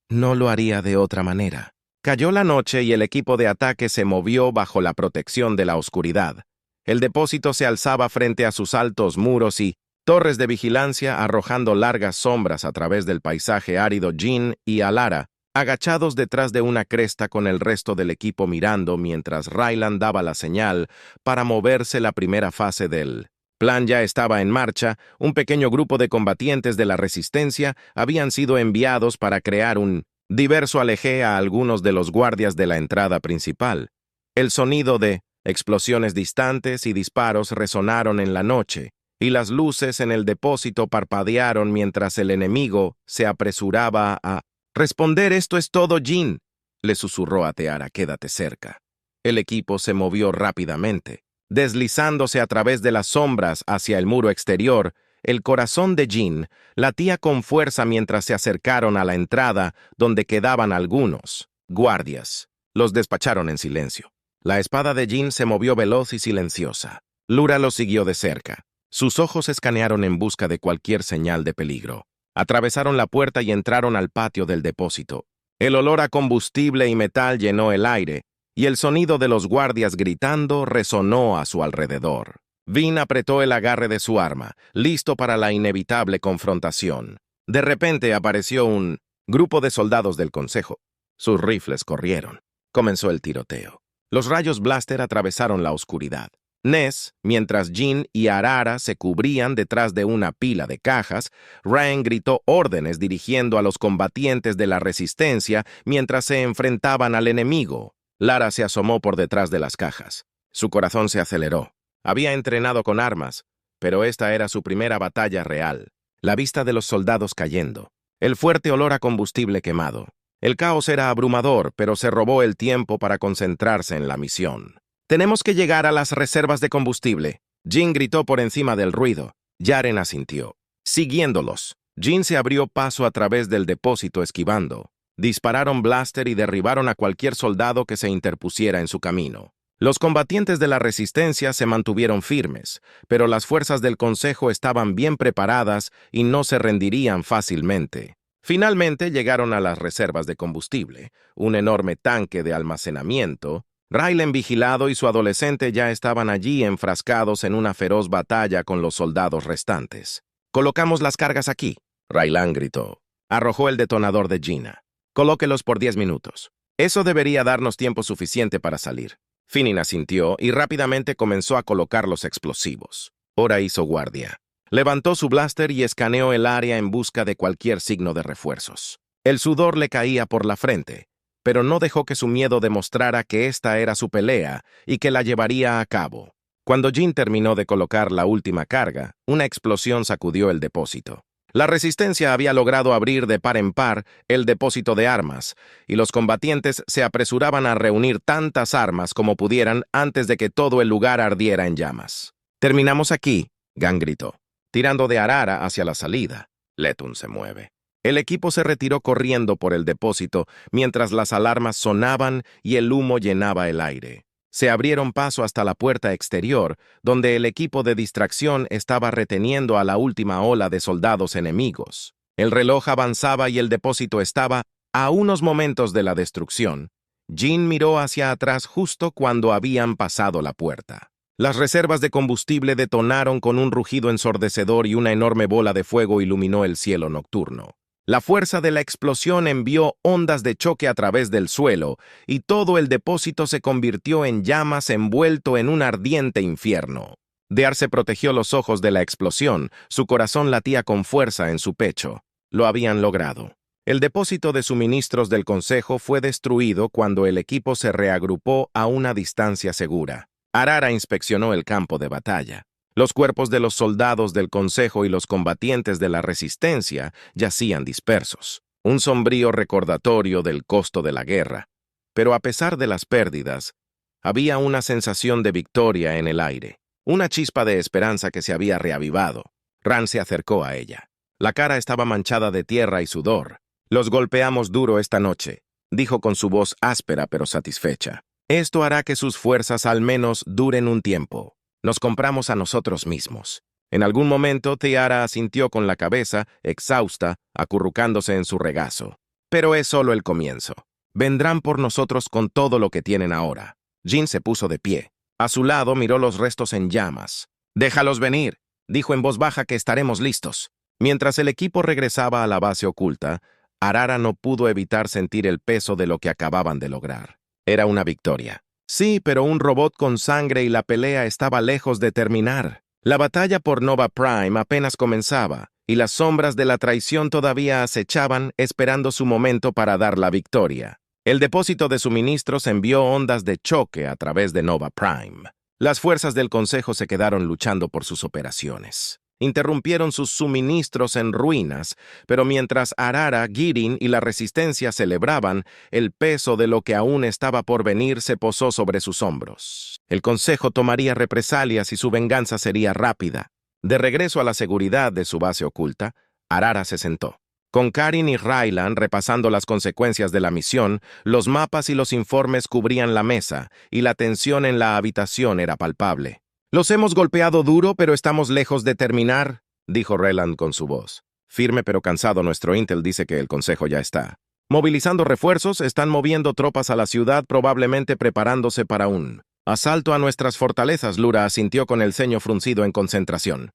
No lo haría de otra manera. Cayó la noche y el equipo de ataque se movió bajo la protección de la oscuridad. El depósito se alzaba frente a sus altos muros y torres de vigilancia arrojando largas sombras a través del paisaje árido. Jin y Alara, agachados detrás de una cresta con el resto del equipo mirando mientras Raylan daba la señal para moverse. La primera fase del plan ya estaba en marcha. Un pequeño grupo de combatientes de la Resistencia habían sido enviados para crear un diverso aleje a algunos de los guardias de la entrada principal. El sonido de explosiones distantes y disparos resonaron en la noche, y las luces en el depósito parpadearon mientras el enemigo se apresuraba a responder. «Esto es todo, Jin», le susurró a Teara. «Quédate cerca». El equipo se movió rápidamente, deslizándose a través de las sombras hacia el muro exterior. El corazón de Jin latía con fuerza mientras se acercaron a la entrada donde quedaban algunos guardias. Los despacharon en silencio. La espada de Jin se movió veloz y silenciosa. Lura lo siguió de cerca. Sus ojos escanearon en busca de cualquier señal de peligro. Atravesaron la puerta y entraron al patio del depósito. El olor a combustible y metal llenó el aire, y el sonido de los guardias gritando resonó a su alrededor. Vin apretó el agarre de su arma, listo para la inevitable confrontación. De repente apareció un grupo de soldados del Consejo. Sus rifles corrieron. Comenzó el tiroteo. Los rayos blaster atravesaron la oscuridad. Ness, mientras Jin y Arara se cubrían detrás de una pila de cajas, Ryan gritó órdenes dirigiendo a los combatientes de la Resistencia mientras se enfrentaban al enemigo. Lara se asomó por detrás de las cajas. Su corazón se aceleró. Había entrenado con armas, pero esta era su primera batalla real. La vista de los soldados cayendo. El fuerte olor a combustible quemado. El caos era abrumador, pero se robó el tiempo para concentrarse en la misión. «Tenemos que llegar a las reservas de combustible», Jin gritó por encima del ruido. Yaren asintió. Siguiéndolos, Jin se abrió paso a través del depósito esquivando. Dispararon blaster y derribaron a cualquier soldado que se interpusiera en su camino. Los combatientes de la Resistencia se mantuvieron firmes, pero las fuerzas del Consejo estaban bien preparadas y no se rendirían fácilmente. Finalmente llegaron a las reservas de combustible, un enorme tanque de almacenamiento. Raylan vigilado y su adolescente ya estaban allí enfrascados en una feroz batalla con los soldados restantes. «Colocamos las cargas aquí», Raylan gritó. Arrojó el detonador de Gina. «Colóquelos por 10 minutos. Eso debería darnos tiempo suficiente para salir». Finin asintió y rápidamente comenzó a colocar los explosivos. Ora hizo guardia. Levantó su blaster y escaneó el área en busca de cualquier signo de refuerzos. El sudor le caía por la frente, pero no dejó que su miedo demostrara que esta era su pelea y que la llevaría a cabo. Cuando Jin terminó de colocar la última carga, una explosión sacudió el depósito. La Resistencia había logrado abrir de par en par el depósito de armas, y los combatientes se apresuraban a reunir tantas armas como pudieran antes de que todo el lugar ardiera en llamas. «Terminamos aquí», Gang gritó, tirando de Arara hacia la salida. Letun se mueve. El equipo se retiró corriendo por el depósito mientras las alarmas sonaban y el humo llenaba el aire. Se abrieron paso hasta la puerta exterior, donde el equipo de distracción estaba reteniendo a la última ola de soldados enemigos. El reloj avanzaba y el depósito estaba a unos momentos de la destrucción. Jin miró hacia atrás justo cuando habían pasado la puerta. Las reservas de combustible detonaron con un rugido ensordecedor y una enorme bola de fuego iluminó el cielo nocturno. La fuerza de la explosión envió ondas de choque a través del suelo, y todo el depósito se convirtió en llamas envuelto en un ardiente infierno. Dear protegió los ojos de la explosión, su corazón latía con fuerza en su pecho. Lo habían logrado. El depósito de suministros del Consejo fue destruido cuando el equipo se reagrupó a una distancia segura. Arara inspeccionó el campo de batalla. Los cuerpos de los soldados del Consejo y los combatientes de la Resistencia yacían dispersos, un sombrío recordatorio del costo de la guerra. Pero a pesar de las pérdidas, había una sensación de victoria en el aire, una chispa de esperanza que se había reavivado. Rand se acercó a ella. La cara estaba manchada de tierra y sudor. «Los golpeamos duro esta noche», dijo con su voz áspera pero satisfecha. «Esto hará que sus fuerzas al menos duren un tiempo. Nos compramos a nosotros mismos». En algún momento, Tiara asintió con la cabeza, exhausta, acurrucándose en su regazo. «Pero es solo el comienzo. Vendrán por nosotros con todo lo que tienen ahora». Jin se puso de pie. A su lado miró los restos en llamas. «Déjalos venir», dijo en voz baja, que estaremos listos. Mientras el equipo regresaba a la base oculta, Arara no pudo evitar sentir el peso de lo que acababan de lograr. Era una victoria. Sí, pero un robot con sangre y la pelea estaba lejos de terminar. La batalla por Nova Prime apenas comenzaba, y las sombras de la traición todavía acechaban, esperando su momento para dar la victoria. El depósito de suministros envió ondas de choque a través de Nova Prime. Las fuerzas del Consejo se quedaron luchando por sus operaciones. Interrumpieron sus suministros en ruinas, pero mientras Arara, Gideon y la Resistencia celebraban, el peso de lo que aún estaba por venir se posó sobre sus hombros. El Consejo tomaría represalias y su venganza sería rápida. De regreso a la seguridad de su base oculta, Arara se sentó. Con Karin y Raylan repasando las consecuencias de la misión, los mapas y los informes cubrían la mesa, y la tensión en la habitación era palpable. «Los hemos golpeado duro, pero estamos lejos de terminar», dijo Raylan con su voz. «Firme pero cansado, nuestro intel dice que el Consejo ya está movilizando refuerzos, están moviendo tropas a la ciudad, probablemente preparándose para un asalto a nuestras fortalezas», Lura asintió con el ceño fruncido en concentración.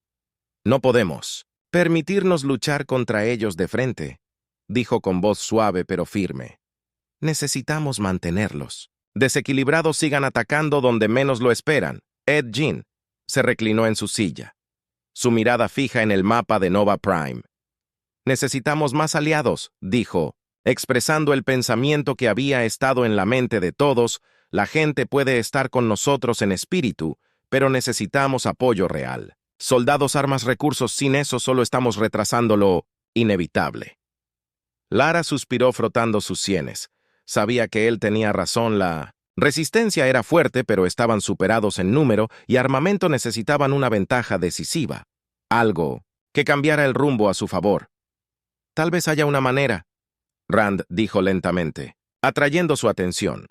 «No podemos permitirnos luchar contra ellos de frente», dijo con voz suave pero firme. «Necesitamos mantenerlos. Desequilibrados sigan atacando donde menos lo esperan». Jin se reclinó en su silla, su mirada fija en el mapa de Nova Prime. «Necesitamos más aliados», dijo, expresando el pensamiento que había estado en la mente de todos. «La gente puede estar con nosotros en espíritu, pero necesitamos apoyo real. Soldados, armas, recursos, sin eso solo estamos retrasando lo inevitable». Lara suspiró frotando sus sienes. Sabía que él tenía razón. La Resistencia era fuerte, pero estaban superados en número y armamento. Necesitaban una ventaja decisiva, algo que cambiara el rumbo a su favor. «Tal vez haya una manera», Rand dijo lentamente, atrayendo su atención.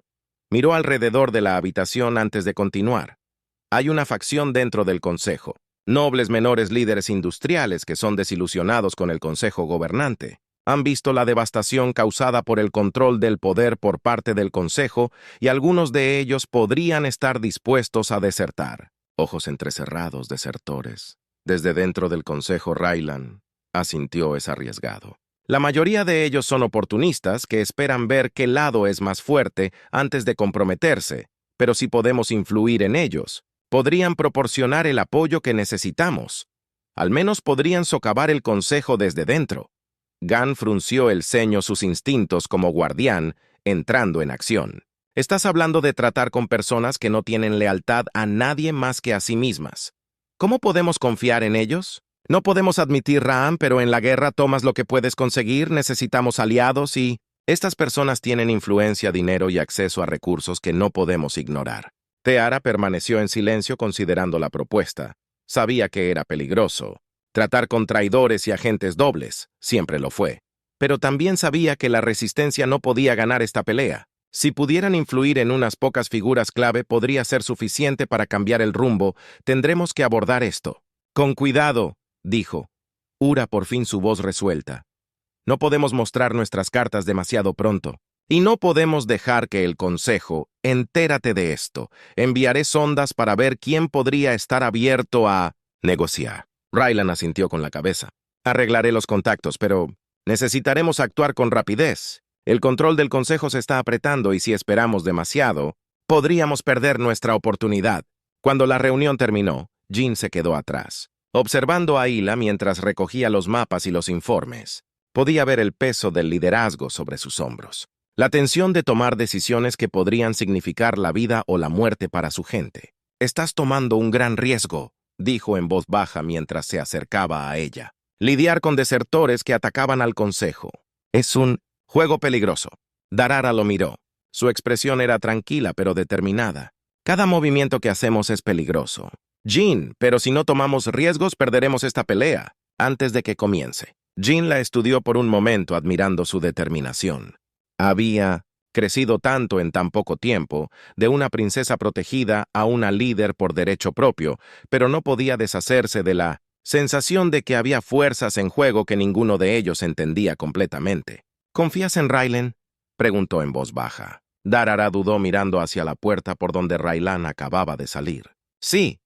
Miró alrededor de la habitación antes de continuar. «Hay una facción dentro del Consejo, nobles menores líderes industriales que son desilusionados con el Consejo Gobernante. Han visto la devastación causada por el control del poder por parte del Consejo, y algunos de ellos podrían estar dispuestos a desertar». Ojos entrecerrados, desertores. Desde dentro del Consejo, Raylan asintió. «Es arriesgado. La mayoría de ellos son oportunistas que esperan ver qué lado es más fuerte antes de comprometerse, pero si podemos influir en ellos, podrían proporcionar el apoyo que necesitamos. Al menos podrían socavar el Consejo desde dentro». Gan frunció el ceño, sus instintos como guardián entrando en acción. «Estás hablando de tratar con personas que no tienen lealtad a nadie más que a sí mismas. ¿Cómo podemos confiar en ellos? No podemos admitir, Ram, pero en la guerra tomas lo que puedes conseguir. Necesitamos aliados y estas personas tienen influencia, dinero y acceso a recursos que no podemos ignorar». Teara permaneció en silencio considerando la propuesta. Sabía que era peligroso. Tratar con traidores y agentes dobles siempre lo fue. Pero también sabía que la Resistencia no podía ganar esta pelea. Si pudieran influir en unas pocas figuras clave, podría ser suficiente para cambiar el rumbo. «Tendremos que abordar esto con cuidado», dijo. Ura por fin su voz resuelta. «No podemos mostrar nuestras cartas demasiado pronto. Y no podemos dejar que el Consejo, entérate de esto. Enviaré sondas para ver quién podría estar abierto a negociar». Raylan asintió con la cabeza. «Arreglaré los contactos, pero Necesitaremos actuar con rapidez. El control del consejo se está apretando y si esperamos demasiado, podríamos perder nuestra oportunidad. Cuando la reunión terminó, Jin se quedó atrás, observando a Hila mientras recogía los mapas y los informes. Podía ver el peso del liderazgo sobre sus hombros, la tensión de tomar decisiones que podrían significar la vida o la muerte para su gente. «Estás tomando un gran riesgo», dijo en voz baja mientras se acercaba a ella. «Lidiar con desertores que atacaban al consejo. Es un juego peligroso». Darara lo miró. Su expresión era tranquila pero determinada. «Cada movimiento que hacemos es peligroso. Jin, pero si no tomamos riesgos perderemos esta pelea antes de que comience». Jin la estudió por un momento admirando su determinación. Había crecido tanto en tan poco tiempo, de una princesa protegida a una líder por derecho propio, pero no podía deshacerse de la sensación de que había fuerzas en juego que ninguno de ellos entendía completamente. «¿Confías en Raylan?», preguntó en voz baja. Darara dudó mirando hacia la puerta por donde Raylan acababa de salir. «Sí,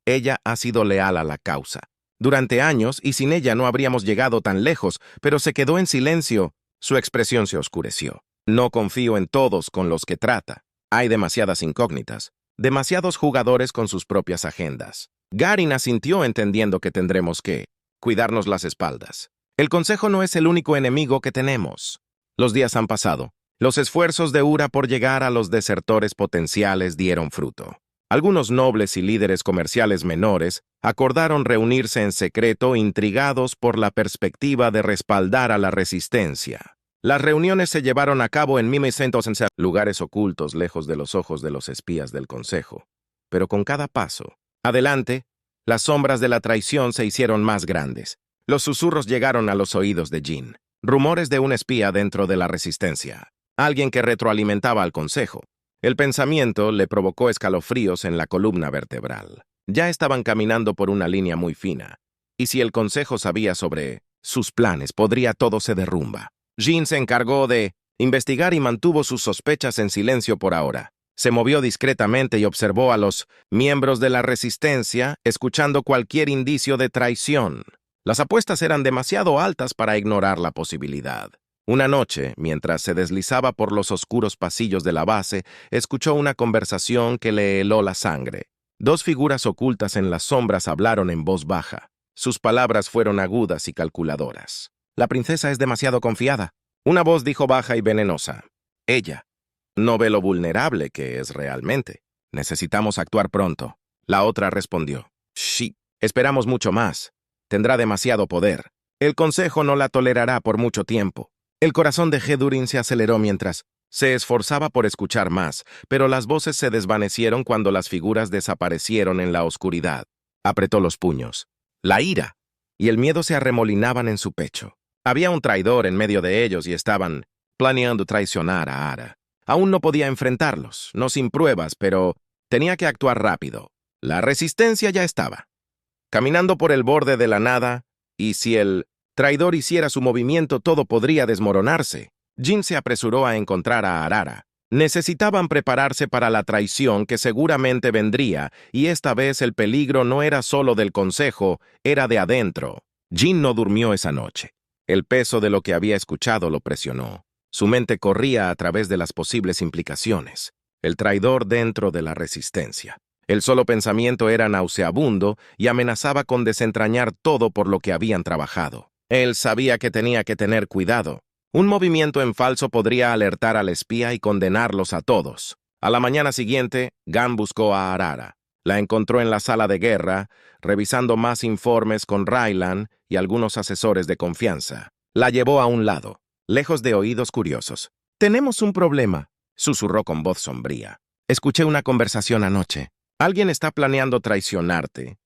ella ha sido leal a la causa. Durante años, y sin ella no habríamos llegado tan lejos, pero se quedó en silencio». Su expresión se oscureció. «No confío en todos con los que trata. Hay demasiadas incógnitas, demasiados jugadores con sus propias agendas». Garin asintió entendiendo que tendremos que cuidarnos las espaldas. «El consejo no es el único enemigo que tenemos». Los días han pasado. Los esfuerzos de Ura por llegar a los desertores potenciales dieron fruto. Algunos nobles y líderes comerciales menores acordaron reunirse en secreto, intrigados por la perspectiva de respaldar a la resistencia. Las reuniones se llevaron a cabo en Mimecentos, en lugares ocultos lejos de los ojos de los espías del consejo. Pero con cada paso adelante, las sombras de la traición se hicieron más grandes. Los susurros llegaron a los oídos de Jin. Rumores de un espía dentro de la resistencia. Alguien que retroalimentaba al consejo. El pensamiento le provocó escalofríos en la columna vertebral. Ya estaban caminando por una línea muy fina. Y si el consejo sabía sobre sus planes, podría todo se derrumba. Jin se encargó de investigar y mantuvo sus sospechas en silencio por ahora. Se movió discretamente y observó a los miembros de la resistencia, escuchando cualquier indicio de traición. Las apuestas eran demasiado altas para ignorar la posibilidad. Una noche, mientras se deslizaba por los oscuros pasillos de la base, escuchó una conversación que le heló la sangre. Dos figuras ocultas en las sombras hablaron en voz baja. Sus palabras fueron agudas y calculadoras. «La princesa es demasiado confiada». Una voz dijo baja y venenosa. «Ella no ve lo vulnerable que es realmente. Necesitamos actuar pronto». La otra respondió. «Sí, esperamos mucho más. Tendrá demasiado poder. El consejo no la tolerará por mucho tiempo». El corazón de Hedurin se aceleró mientras se esforzaba por escuchar más, pero las voces se desvanecieron cuando las figuras desaparecieron en la oscuridad. Apretó los puños. La ira y el miedo se arremolinaban en su pecho. Había un traidor en medio de ellos y estaban planeando traicionar a Ara. Aún no podía enfrentarlos, no sin pruebas, pero tenía que actuar rápido. La resistencia ya estaba caminando por el borde de la nada, y si el traidor hiciera su movimiento, todo podría desmoronarse. Jin se apresuró a encontrar a Arara. Necesitaban prepararse para la traición que seguramente vendría, y esta vez el peligro no era solo del consejo, era de adentro. Jin no durmió esa noche. El peso de lo que había escuchado lo presionó. Su mente corría a través de las posibles implicaciones. El traidor dentro de la resistencia. El solo pensamiento era nauseabundo y amenazaba con desentrañar todo por lo que habían trabajado. Él sabía que tenía que tener cuidado. Un movimiento en falso podría alertar al espía y condenarlos a todos. A la mañana siguiente, Gan buscó a Arara. La encontró en la sala de guerra, revisando más informes con Raylan y algunos asesores de confianza. La llevó a un lado, lejos de oídos curiosos. «Tenemos un problema», susurró con voz sombría. «Escuché una conversación anoche. Alguien está planeando traicionarte,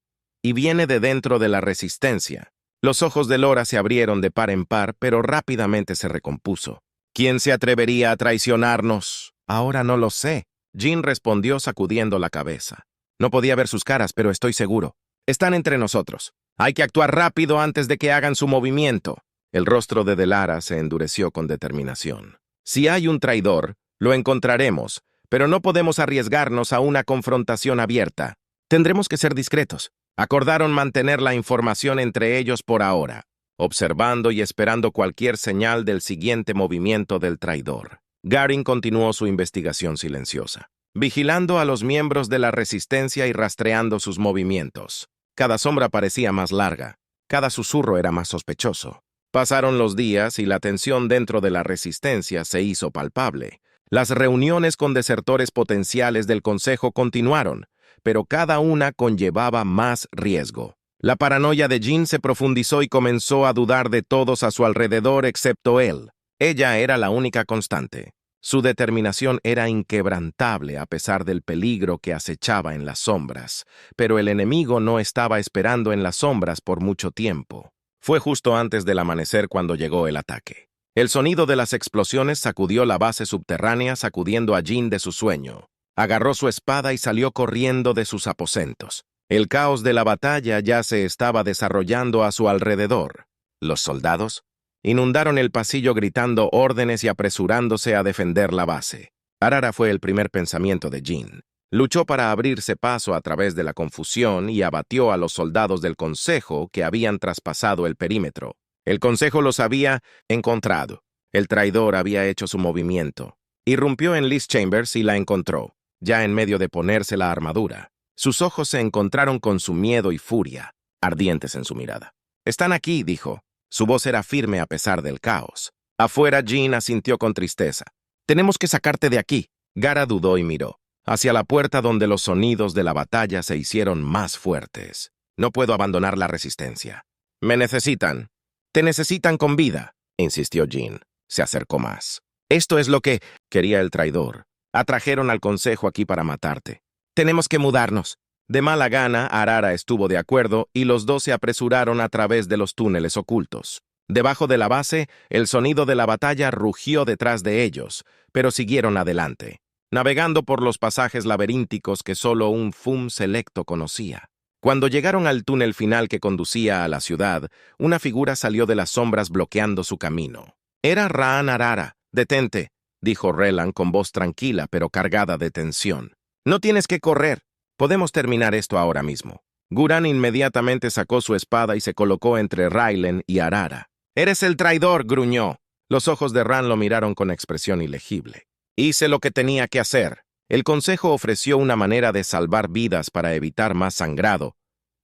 y viene de dentro de la resistencia». Los ojos de Lora se abrieron de par en par, pero rápidamente se recompuso. «¿Quién se atrevería a traicionarnos?» «Ahora no lo sé», Jin respondió sacudiendo la cabeza. No podía ver sus caras, pero estoy seguro. «Están entre nosotros. Hay que actuar rápido antes de que hagan su movimiento». El rostro de Delara se endureció con determinación. «Si hay un traidor, lo encontraremos, pero no podemos arriesgarnos a una confrontación abierta. Tendremos que ser discretos». Acordaron mantener la información entre ellos por ahora. observando y esperando cualquier señal del siguiente movimiento del traidor. Garin continuó su investigación silenciosa, vigilando a los miembros de la resistencia y rastreando sus movimientos. Cada sombra parecía más larga, cada susurro era más sospechoso. Pasaron los días y la tensión dentro de la resistencia se hizo palpable. Las reuniones con desertores potenciales del Consejo continuaron, pero cada una conllevaba más riesgo. La paranoia de Jin se profundizó y comenzó a dudar de todos a su alrededor excepto él. Ella era la única constante. Su determinación era inquebrantable a pesar del peligro que acechaba en las sombras, pero el enemigo no estaba esperando en las sombras por mucho tiempo. Fue justo antes del amanecer cuando llegó el ataque. El sonido de las explosiones sacudió la base subterránea, sacudiendo a Jin de su sueño. Agarró su espada y salió corriendo de sus aposentos. El caos de la batalla ya se estaba desarrollando a su alrededor. Los soldados inundaron el pasillo gritando órdenes y apresurándose a defender la base. Arara fue el primer pensamiento de Jin. Luchó para abrirse paso a través de la confusión y abatió a los soldados del Consejo que habían traspasado el perímetro. El Consejo los había encontrado. El traidor había hecho su movimiento. Irrumpió en Liz Chambers y la encontró, ya en medio de ponerse la armadura. Sus ojos se encontraron con su miedo y furia, ardientes en su mirada. «Están aquí», dijo. Su voz era firme a pesar del caos. Afuera, Jin asintió con tristeza. «Tenemos que sacarte de aquí». Gara dudó y miró hacia la puerta donde los sonidos de la batalla se hicieron más fuertes. «No puedo abandonar la resistencia». «Me necesitan». «Te necesitan con vida», insistió Jin. Se acercó más. «Esto es lo que quería el traidor. Atrajeron al Consejo aquí para matarte. Tenemos que mudarnos». De mala gana, Arara estuvo de acuerdo y los dos se apresuraron a través de los túneles ocultos. Debajo de la base, el sonido de la batalla rugió detrás de ellos, pero siguieron adelante, navegando por los pasajes laberínticos que solo un FUM selecto conocía. Cuando llegaron al túnel final que conducía a la ciudad, una figura salió de las sombras bloqueando su camino. «Era Ra'an Arara. Detente», dijo Relan con voz tranquila pero cargada de tensión. «No tienes que correr. Podemos terminar esto ahora mismo». Guran inmediatamente sacó su espada y se colocó entre Raylen y Arara. «Eres el traidor», gruñó. Los ojos de Ran lo miraron con expresión ilegible. «Hice lo que tenía que hacer». El Consejo ofreció una manera de salvar vidas para evitar más sangrado,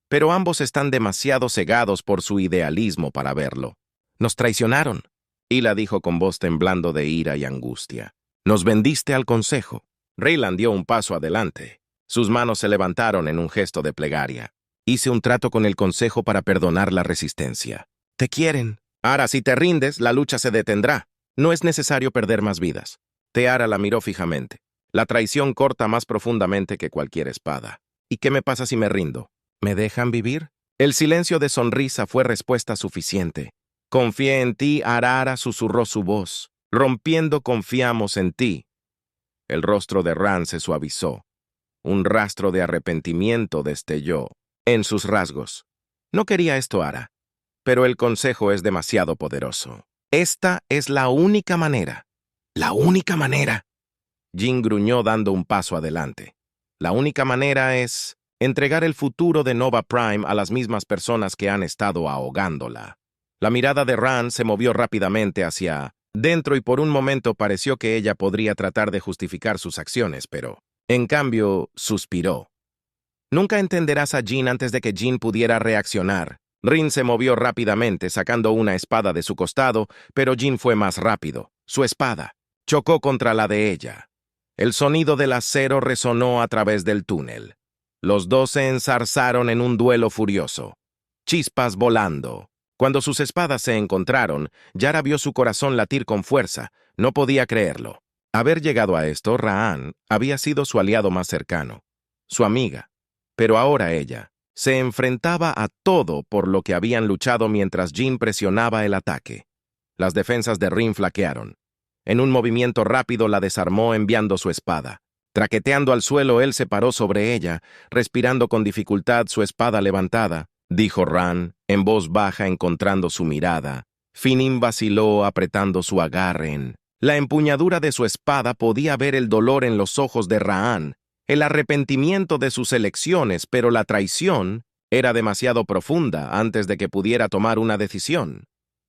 pero ambos están demasiado cegados por su idealismo para verlo. «Nos traicionaron», Hila dijo con voz temblando de ira y angustia. «Nos vendiste al Consejo». Raylan dio un paso adelante. Sus manos se levantaron en un gesto de plegaria. «Hice un trato con el Consejo para perdonar la resistencia. Te quieren. Ahora, si te rindes, la lucha se detendrá. No es necesario perder más vidas». Teara la miró fijamente. «La traición corta más profundamente que cualquier espada. ¿Y qué me pasa si me rindo? ¿Me dejan vivir?» El silencio de sonrisa fue respuesta suficiente. «Confié en ti», Arara susurró su voz. «Rompiendo confiamos en ti». El rostro de Ran se suavizó. Un rastro de arrepentimiento destelló en sus rasgos. No quería esto, Ara, pero el Consejo es demasiado poderoso. Esta es la única manera. «¿La única manera?», Jin gruñó dando un paso adelante. «La única manera es entregar el futuro de Nova Prime a las mismas personas que han estado ahogándola». La mirada de Ran se movió rápidamente hacia dentro y por un momento pareció que ella podría tratar de justificar sus acciones, pero en cambio suspiró. «Nunca entenderás a Jin antes de que Jin pudiera reaccionar». Rin se movió rápidamente sacando una espada de su costado, pero Jin fue más rápido. Su espada chocó contra la de ella. El sonido del acero resonó a través del túnel. Los dos se enzarzaron en un duelo furioso. Chispas volando. Cuando sus espadas se encontraron, Yara vio su corazón latir con fuerza. No podía creerlo. Haber llegado a esto, Ra'an había sido su aliado más cercano, su amiga. Pero ahora ella se enfrentaba a todo por lo que habían luchado mientras Jin presionaba el ataque. Las defensas de Rin flaquearon. En un movimiento rápido la desarmó enviando su espada. Traqueteando al suelo, él se paró sobre ella, respirando con dificultad su espada levantada. Dijo Ran, en voz baja encontrando su mirada. Finin vaciló apretando su agarre en la empuñadura de su espada. Podía ver el dolor en los ojos de Ra'an, el arrepentimiento de sus elecciones, pero la traición Era demasiado profunda antes de que pudiera tomar una decisión.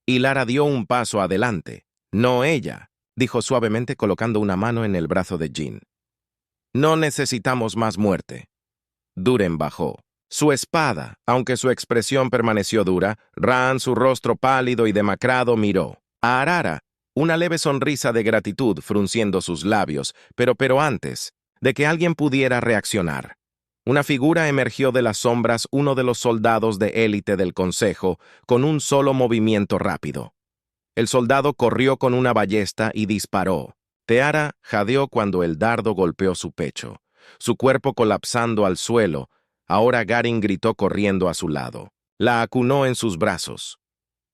Y Lara dio un paso adelante. No ella, dijo suavemente colocando una mano en el brazo de Jin. No necesitamos más muerte. Duren bajó. Su espada, aunque su expresión permaneció dura, Ran, su rostro pálido y demacrado, miró a Arara, una leve sonrisa de gratitud frunciendo sus labios, pero antes de que alguien pudiera reaccionar. Una figura emergió de las sombras, uno de los soldados de élite del Consejo, con un solo movimiento rápido. El soldado corrió con una ballesta y disparó. Teara jadeó cuando el dardo golpeó su pecho, su cuerpo colapsando al suelo. Ahora Garin gritó corriendo a su lado. La acunó en sus brazos.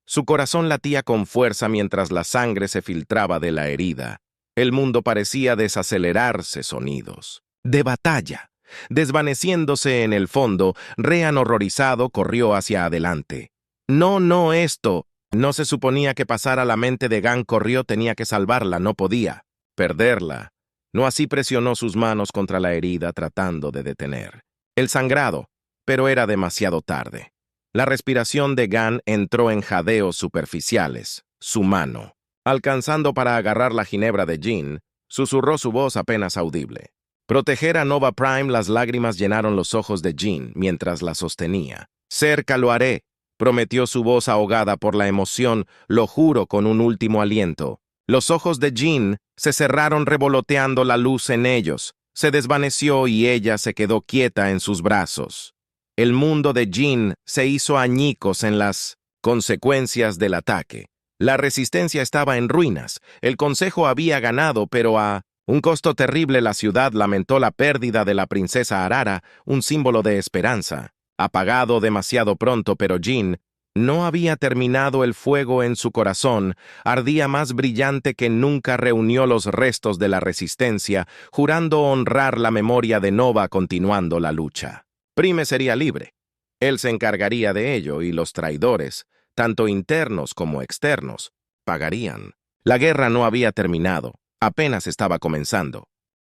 Su corazón latía con fuerza mientras la sangre se filtraba de la herida. El mundo parecía desacelerarse sonidos de batalla. Desvaneciéndose en el fondo, Rean horrorizado corrió hacia adelante. No esto. No se suponía que pasara la mente de Gan. Corrió, tenía que salvarla, no podía perderla. No así presionó sus manos contra la herida tratando de detener el sangrado, pero era demasiado tarde. La respiración de Gan entró en jadeos superficiales. Su mano, alcanzando para agarrar la ginebra de Jin, susurró su voz apenas audible. Proteger a Nova Prime. Las lágrimas llenaron los ojos de Jin mientras la sostenía. Cerca lo haré, prometió su voz ahogada por la emoción, lo juro con un último aliento. Los ojos de Jin se cerraron revoloteando la luz en ellos. Se desvaneció y ella se quedó quieta en sus brazos. El mundo de Jin se hizo añicos en las consecuencias del ataque. La resistencia estaba en ruinas. El Consejo había ganado, pero a un costo terrible. La ciudad lamentó la pérdida de la princesa Arara, un símbolo de esperanza. Apagado demasiado pronto, pero Jin no había terminado. El fuego en su corazón ardía más brillante que nunca. Reunió los restos de la resistencia, jurando honrar la memoria de Nova continuando la lucha. Prime sería libre. Él se encargaría de ello y los traidores, tanto internos como externos, pagarían. La guerra no había terminado, apenas estaba comenzando.